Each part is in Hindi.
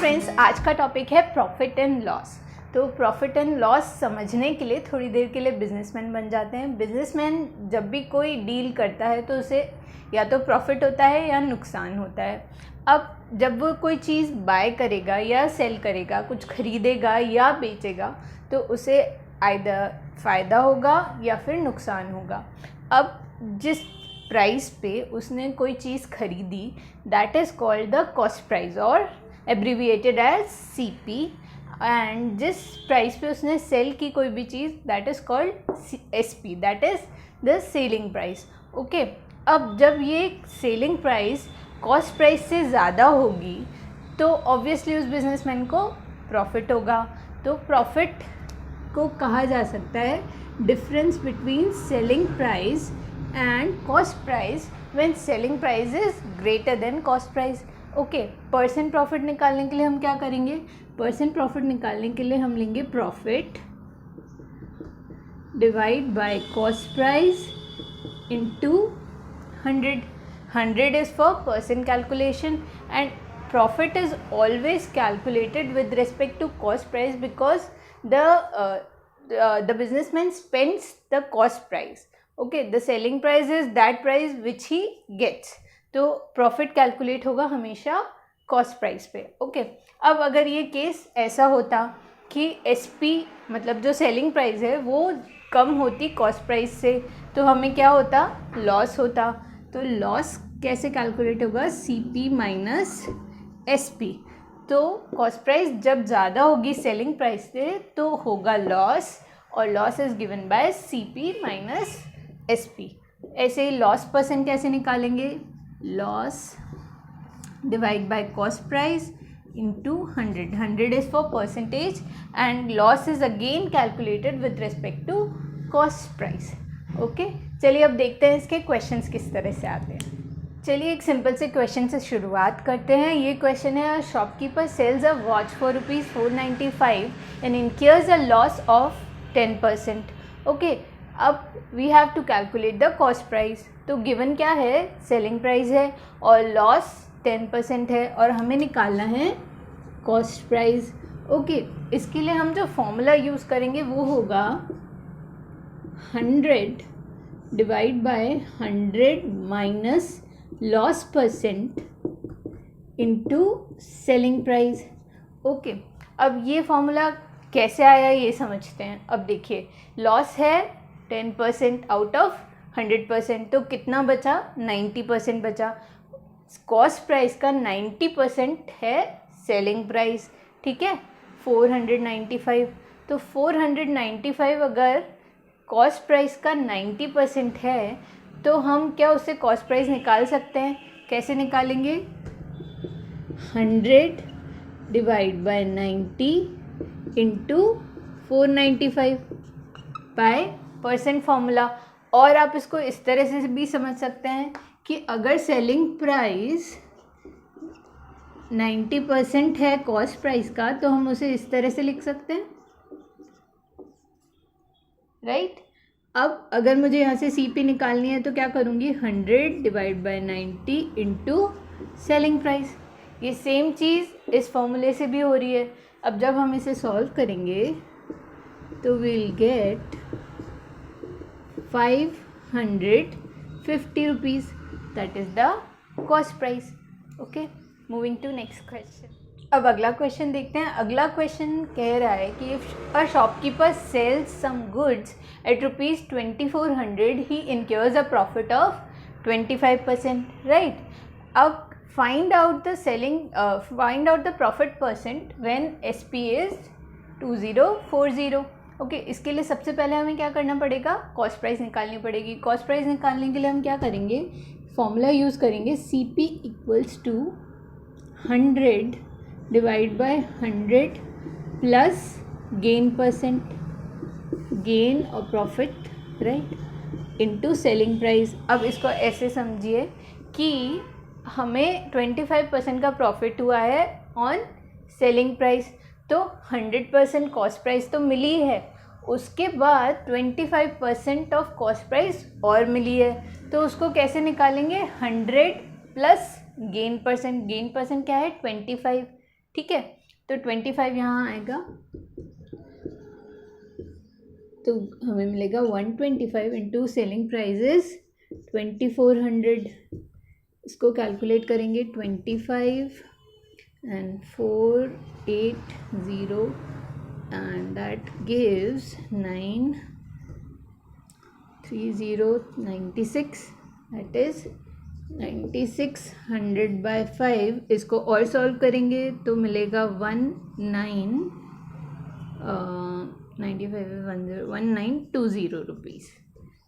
फ्रेंड्स, आज का टॉपिक है प्रॉफिट एंड लॉस। तो प्रॉफिट एंड लॉस समझने के लिए थोड़ी देर के लिए बिजनेसमैन बन जाते हैं। बिजनेसमैन जब भी कोई डील करता है तो उसे या तो प्रॉफिट होता है या नुकसान होता है। अब जब वो कोई चीज़ बाय करेगा या सेल करेगा, कुछ खरीदेगा या बेचेगा, तो उसे आइदर फ़ायदा होगा या फिर नुकसान होगा। अब जिस प्राइस पे उसने कोई चीज़ खरीदी, that is called the cost price और एब्रीविएटेड एज CP, एंड जिस प्राइस पे उसने सेल की कोई भी चीज़, that is called SP, that is the selling price. Okay, अब जब ये सेलिंग प्राइस कॉस्ट प्राइस से ज़्यादा होगी तो ऑब्वियसली उस बिजनेसमैन को प्रॉफिट होगा। तो प्रॉफिट को कहा जा सकता है difference between selling price and cost price when selling price is greater than cost price. Okay, percent profit निकालने के लिए हम क्या करेंगे? परसेंट प्रॉफिट निकालने के लिए हम लेंगे profit divide by cost price into 100. 100 is for percent calculation, and profit is always calculated with respect to cost price because the businessman spends the cost price. Okay, the selling price is that price which he gets. तो प्रॉफिट कैलकुलेट होगा हमेशा कॉस्ट प्राइस पे। ओके, अब अगर ये केस ऐसा होता कि SP मतलब जो सेलिंग प्राइस है वो कम होती कॉस्ट प्राइस से, तो हमें क्या होता? लॉस होता। तो लॉस कैसे कैलकुलेट होगा? CP minus SP। तो कॉस्ट प्राइस जब ज़्यादा होगी सेलिंग प्राइस से तो होगा लॉस, और loss is given by CP minus SP। ऐसे ही लॉस परसेंट कैसे निकालेंगे? Loss divide by cost price into 100. 100 is for percentage and loss is again calculated with respect to cost price. Okay, चलिए अब देखते हैं इसके क्वेश्चंस किस तरह से आते हैं। चलिए एक सिंपल से क्वेश्चन से शुरुआत करते हैं। ये क्वेश्चन है, shopkeeper sells a watch for ₹495 and incurs a loss of 10%। Okay, अब we have to calculate the cost price. तो गिवन क्या है? सेलिंग प्राइस है और लॉस 10% है और हमें निकालना है कॉस्ट प्राइस। ओके, इसके लिए हम जो फॉर्मूला यूज़ करेंगे वो होगा 100 divide by 100 minus loss percent into selling price. Okay, अब ये फॉर्मूला कैसे आया ये समझते हैं। अब देखिए, लॉस है 10% आउट ऑफ 100%, तो कितना बचा? 90% बचा। कॉस्ट प्राइस का 90% है सेलिंग प्राइस, ठीक है, 495। तो 495 अगर कॉस्ट प्राइस का 90% है तो हम क्या उससे कॉस्ट प्राइस निकाल सकते हैं? कैसे निकालेंगे? 100 divide by 90 into 495 by percent formula. और आप इसको इस तरह से भी समझ सकते हैं कि अगर सेलिंग प्राइस 90% है कॉस्ट प्राइस का तो हम उसे इस तरह से लिख सकते हैं, राइट। अब अगर मुझे यहाँ से CP निकालनी है तो क्या करूँगी? 100 divide by 90 into selling price. ये सेम चीज़ इस फॉर्मूले से भी हो रही है। अब जब हम इसे सॉल्व करेंगे तो will get 550 rupees, that is the cost price. Okay, moving to next question. अब अगला क्वेश्चन देखते हैं। अगला क्वेश्चन कह रहा है कि if a shopkeeper sells some goods at ₹2400 he incurs a profit of 25%, right. अब find out the profit percent when SP is 2040। Okay, इसके लिए सबसे पहले हमें क्या करना पड़ेगा? कॉस्ट प्राइस निकालनी पड़ेगी। कॉस्ट प्राइस निकालने के लिए हम क्या करेंगे? फॉर्मूला यूज़ करेंगे CP equals to 100 divide by 100 plus gain percent, gain और profit, right, into selling price. अब इसको ऐसे समझिए कि हमें 25% का प्रॉफिट हुआ है ऑन सेलिंग प्राइस, तो 100% कॉस्ट प्राइस तो मिली है, उसके बाद 25% ऑफ कॉस्ट प्राइस और मिली है। तो उसको कैसे निकालेंगे? 100 plus gain percent. Gain percent क्या है? 25, ठीक है। तो 25 यहाँ आएगा, तो हमें मिलेगा 125 इंटू सेलिंग प्राइजेस 2400। इसको कैलकुलेट करेंगे 25 and 480 and that gives 93096, that is 9600 by 5। इसको और सॉल्व करेंगे तो मिलेगा 1920 रुपीज़,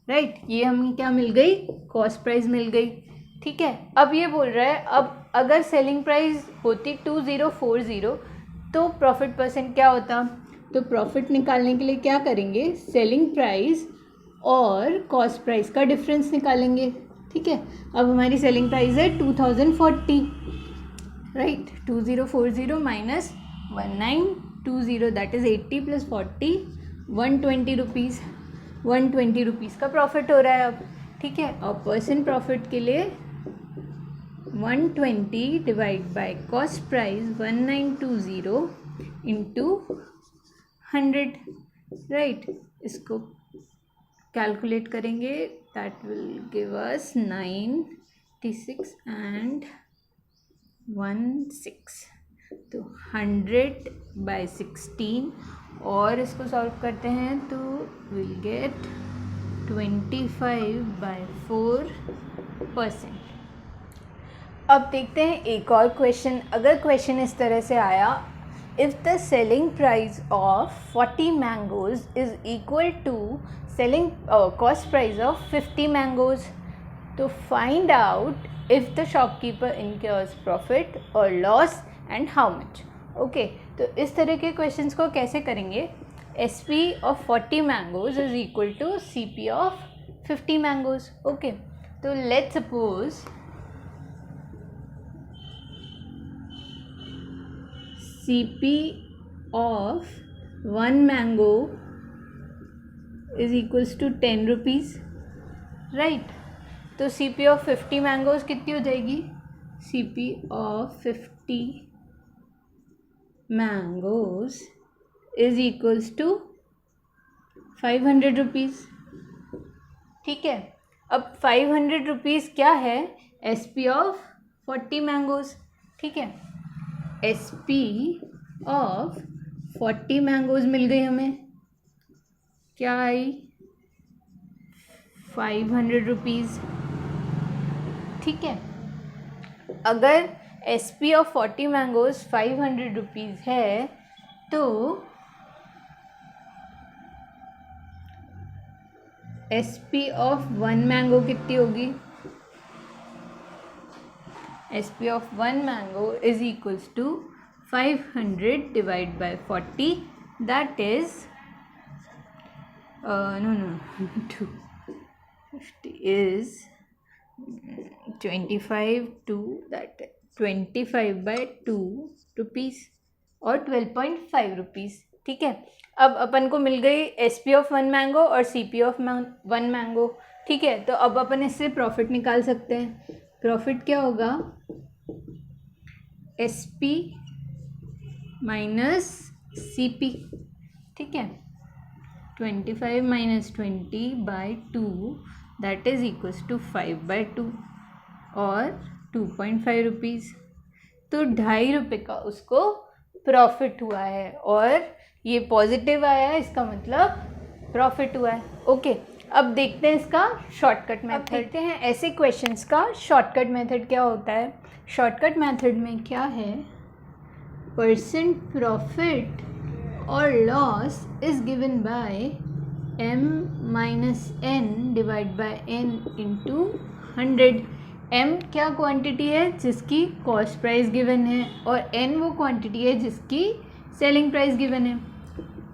राइट। ये हमें क्या मिल गई, कॉस्ट प्राइस मिल गई, ठीक है। अब ये बोल रहा है, अब अगर सेलिंग प्राइस होती 2040 तो प्रॉफिट परसेंट क्या होता। तो प्रॉफिट निकालने के लिए क्या करेंगे, सेलिंग प्राइस और कॉस्ट प्राइस का डिफरेंस निकालेंगे, ठीक है। अब हमारी सेलिंग प्राइस है 2040, right. 2040 minus 1920, that is 80 + 40, 120 rupees. 120 rupees का प्रॉफिट हो रहा है अब, ठीक है। और परसेंट प्रॉफिट के लिए 120 divide by cost price 1920 into 100, right. इसको कैलकुलेट करेंगे, that will give us 96 and 16, तो 100/16 और इसको सॉल्व करते हैं तो विल गेट 25/4%। अब देखते हैं एक और क्वेश्चन। अगर क्वेश्चन इस तरह से आया, if the selling price of 40 mangoes is equal to selling cost price of 50 mangoes, तो find out if the shopkeeper incurs profit और loss and how much. Okay, तो इस तरह के क्वेश्चंस को कैसे करेंगे। SP of 40 mangoes is equal to CP of 50 mangoes. Okay, तो let's suppose CP of 1 mango is equals to 10 rupees, right। तो CP of 50 mangoes कितनी हो जाएगी, CP of 50 mangoes is equals to 500 rupees, ठीक है। अब 500 रुपीज़ क्या है, SP of 40 मैंगोज़, ठीक है। SP ऑफ 40 मैंगोज़ मिल गई हमें, क्या आई, 500 रुपीज़, ठीक है। अगर SP ऑफ 40 मैंगोज़ 500 रुपीज़ है तो SP ऑफ 1 मैंगो कितनी होगी, SP of 1 mango is equals to 500 divided by 40, that is 250 is 25 to that 25/2 rupees और 12.5 रुपीज़, ठीक है। अब अपन को मिल गई SP ऑफ 1 मैंगो और CP ऑफ 1 मैंगो, ठीक है। तो अब अपन इससे प्रॉफिट निकाल सकते हैं। प्रॉफिट क्या होगा, SP माइनस CP, ठीक है। 25 minus 20/2 that is equals to 5/2 और 2.5 रुपीज़, तो 2.5 रुपये का उसको प्रॉफिट हुआ है और ये पॉजिटिव आया है, इसका मतलब प्रॉफिट हुआ है। ओके, अब देखते हैं इसका शॉर्टकट मेथड। देखते हैं ऐसे क्वेश्चंस का शॉर्टकट मेथड क्या होता है। शॉर्टकट मेथड में क्या है, परसेंट प्रॉफिट और loss is given bye m minus n divide by n into 100। m क्या क्वांटिटी है जिसकी कॉस्ट प्राइस गिवन है और n वो क्वांटिटी है जिसकी सेलिंग प्राइस गिवन है।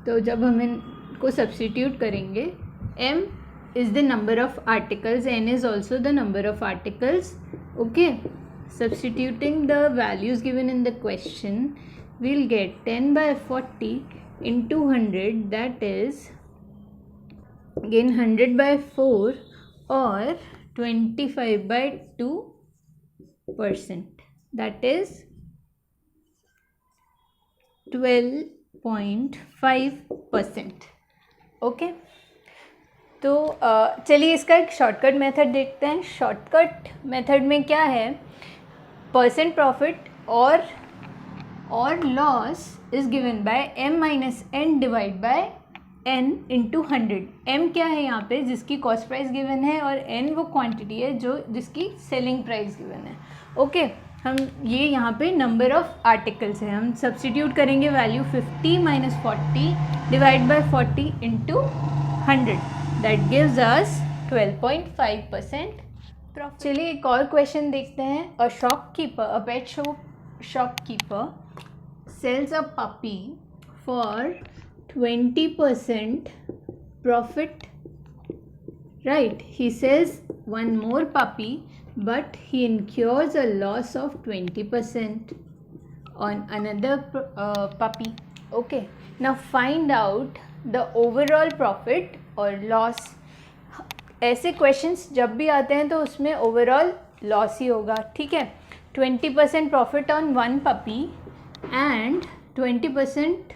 तो जब हम इनको सब्स्टिट्यूट करेंगे, m is the number of articles, n is also the number of articles, okay। Substituting the values given in the question, we'll get 10/40 into 100, that is again 100/4 or 25/2%, that is 12.5%। Okay, तो चलिए इसका एक शॉर्टकट मेथड देखते हैं। शॉर्टकट मेथड में क्या है, परसेंट प्रॉफिट और loss is given bye m minus n divide by n into 100। m क्या है यहाँ पे, जिसकी कॉस्ट प्राइस गिवन है, और n वो क्वांटिटी है जो जिसकी सेलिंग प्राइस गिवन है। ओके, हम ये यहाँ पे नंबर ऑफ आर्टिकल्स है, हम सब्सटीट्यूट करेंगे value 50 minus 40 divide by 40 into 100, that gives us 12.5% profit. चलिए एक और क्वेश्चन देखते हैं। A shopkeeper, a pet shopkeeper sells a puppy for 20% profit, right? He sells one more puppy but he incurs a loss of 20% on another puppy. Okay, now find out the overall profit or loss. ऐसे क्वेश्चंस जब भी आते हैं तो उसमें ओवरऑल लॉस ही होगा, ठीक है। 20% profit on one puppy and 20%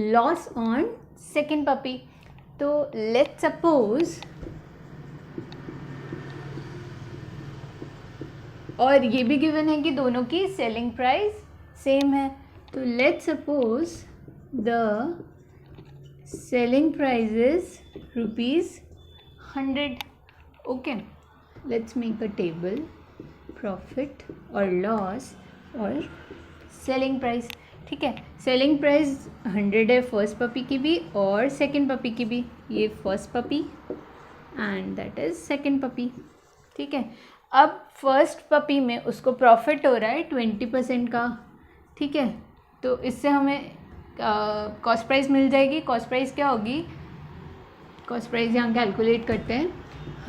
loss on second puppy. तो let's suppose, और ये भी गिवन है कि दोनों की सेलिंग प्राइस सेम है, तो let's suppose the selling price is ₹100. Okay, let's make a table, profit or loss or selling price, ठीक है। सेलिंग प्राइस 100 है फर्स्ट पपी की भी और सेकंड पपी की भी। ये first puppy and that is second puppy, ठीक है। अब फर्स्ट पपी में उसको प्रॉफिट हो रहा है 20% का, ठीक है। तो इससे हमें कॉस्ट प्राइस मिल जाएगी। कॉस्ट प्राइस क्या होगी, कॉस्ट प्राइस यहाँ कैलकुलेट करते हैं,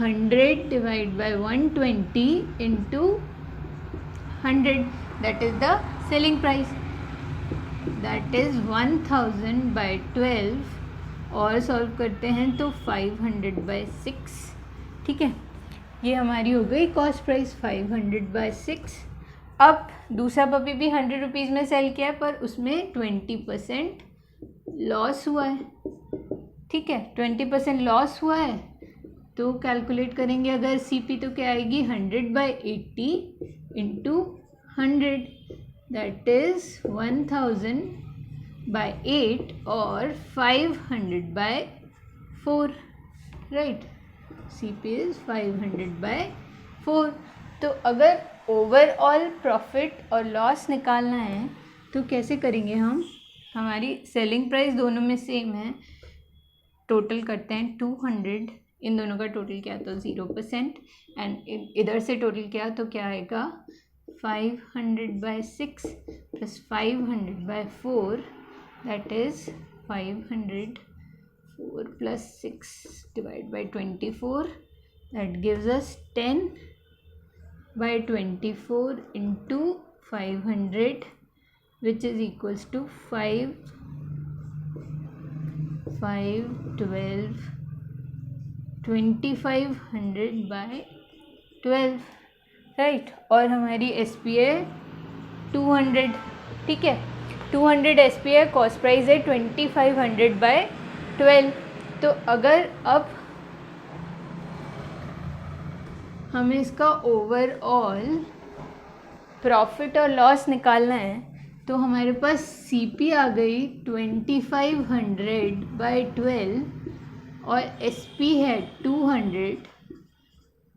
100 divide by 120 into 100, that is the selling price, that is 1000 by 12, और सॉल्व करते हैं तो 500 बाय 6, ठीक है। ये हमारी हो गई कॉस्ट प्राइस 500 बाय 6। अब दूसरा पपी भी 100 रुपीज़ में सेल किया है पर उसमें 20% लॉस हुआ है, ठीक है। 20% लॉस हुआ है तो कैलकुलेट करेंगे अगर सीपी तो क्या आएगी, 100 by 80 into 100, that is 1000 by 8 और 500 by 4, right. CP is 500 by 4। तो अगर ओवरऑल प्रॉफिट और लॉस निकालना है तो कैसे करेंगे हम, हमारी सेलिंग प्राइस दोनों में सेम है, टोटल करते हैं 200, इन दोनों का टोटल किया तो 0% एंड इधर से टोटल किया तो क्या आएगा, 500 by 6 plus 500 by 4, that is 504 plus 6 divide by 24, that gives us 10 by 24 into 500 which is equals to 5, 12, 2500 by 12, right. और हमारी एस पी है 200, ठीक है। 200 एस पी है, कॉस्ट प्राइस है 2500 बाय 12। तो अगर अब हमें इसका ओवरऑल प्रॉफिट और लॉस निकालना है तो हमारे पास सीपी आ गई 2500 बाय 12 और एसपी है 200,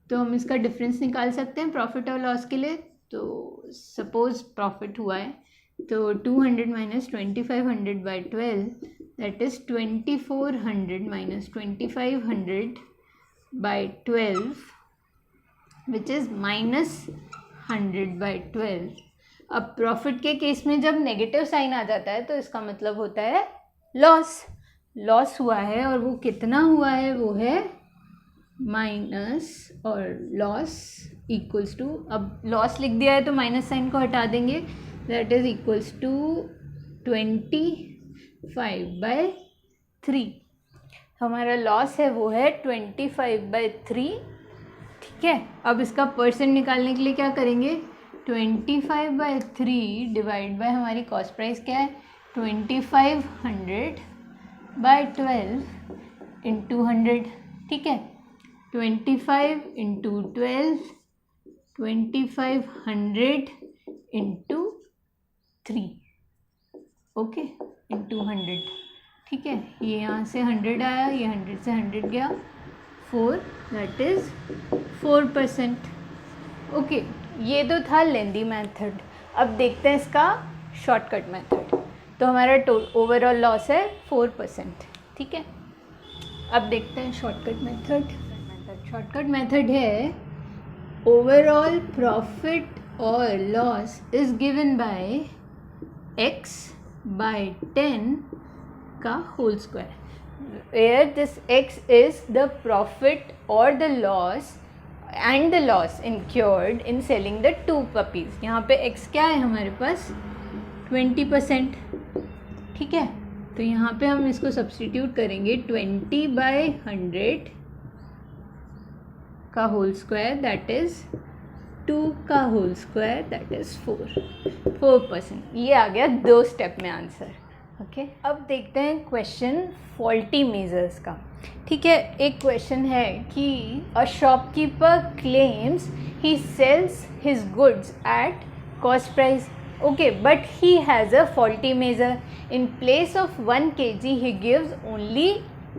तो हम इसका डिफरेंस निकाल सकते हैं प्रॉफिट और लॉस के लिए। तो सपोज प्रॉफिट हुआ है तो 200 minus 2500 by 12, that is 2400 minus 2500 by 12 which is minus 100 by 12। अब प्रॉफिट के केस में जब नेगेटिव साइन आ जाता है तो इसका मतलब होता है लॉस हुआ है, और वो कितना हुआ है, वो है माइनस और लॉस इक्वल्स टू, अब लॉस लिख दिया है तो माइनस साइन को हटा देंगे, that is equals to 25 by 3। हमारा लॉस है वो है 25 बाय 3, ठीक है। अब इसका परसेंट निकालने के लिए क्या करेंगे, 25/3 डिवाइड बाय हमारी कॉस्ट प्राइस क्या है 2500/12 इंटू 100, ठीक है। 25 इंटू 12 2500 इंटू 3, ओके, इंटू 100, ठीक है। ये यहाँ से 100 आया, ये 100 से 100 गया, 4, दैट इज़ 4%। ओके, ये तो था लेंदी मेथड। अब देखते हैं इसका शॉर्टकट मेथड। तो हमारा ओवरऑल लॉस है 4%, ठीक है। अब देखते हैं शॉर्टकट मेथड। शॉर्टकट मेथड है ओवरऑल प्रॉफिट और loss is given by x/10 का whole square, where this x is the profit or the loss and the loss incurred in selling the 2 puppies। यहाँ पे x क्या है हमारे पास 20%, ठीक है। तो यहाँ पे हम इसको सब्सटीट्यूट करेंगे 20/100 का होल स्क्वायर दैट इज़ 2 का होल स्क्वायर दैट इज़ 4%। ये आ गया 2 स्टेप में आंसर, ओके। अब देखते हैं क्वेश्चन फॉल्टी मेजर्स का, ठीक है। एक क्वेश्चन है कि a shopkeeper claims he sales his goods at cost price, okay, but he has a faulty measure. In place of 1 kg he gives only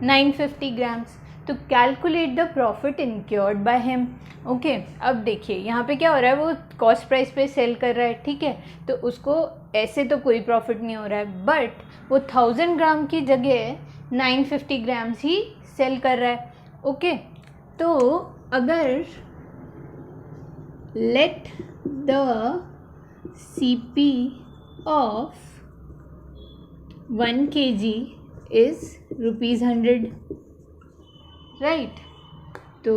950 grams. तो calculate the profit incurred by him, okay. अब देखिए यहाँ पे क्या हो रहा है, वो कॉस्ट प्राइस पे सेल कर रहा है, ठीक है। तो उसको ऐसे तो कोई प्रॉफिट नहीं हो रहा है, बट वो 1000 ग्राम की जगह 950 ग्राम्स ही सेल कर रहा है, ओके। तो अगर let the CP of 1 kg is ₹100, right. तो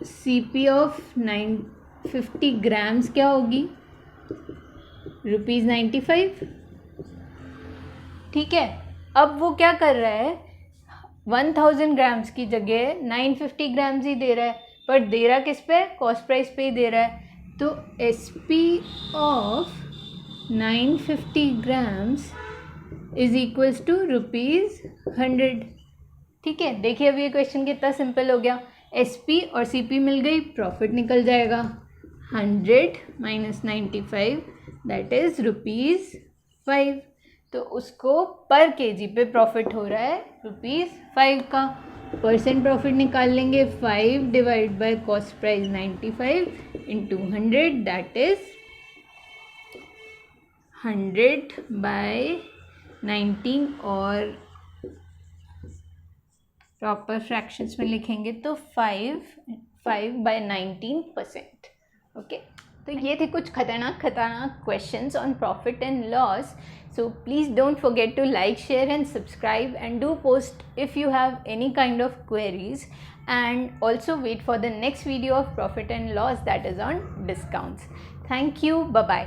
CP of 950 ग्राम्स क्या होगी ₹95, ठीक है। अब वो क्या कर रहा है 1000 ग्राम्स की जगह 950 ग्राम्स ही दे रहा है, पर दे रहा किस पे, कॉस्ट प्राइस पे ही दे रहा है। तो SP of 950 grams is equals to ₹100, ठीक है। देखिए अभी ये क्वेश्चन कितना सिंपल हो गया। SP और CP मिल गई, प्रॉफिट निकल जाएगा 100 माइनस 95 दैट इज़ ₹5। तो उसको पर केजी पे प्रॉफिट हो रहा है ₹5 का। परसेंट प्रॉफिट निकाल लेंगे, 5 divide by cost price 95 into 100 that is 100/19, और प्रॉपर फ्रैक्शंस में लिखेंगे तो 5/19%, ओके। तो ये थे कुछ खतरनाक questions on profit and loss. So please don't forget to like, share and subscribe, and do post if you have any kind of queries, and also wait for the next video of profit and loss that is on discounts. Thank you. Bye bye.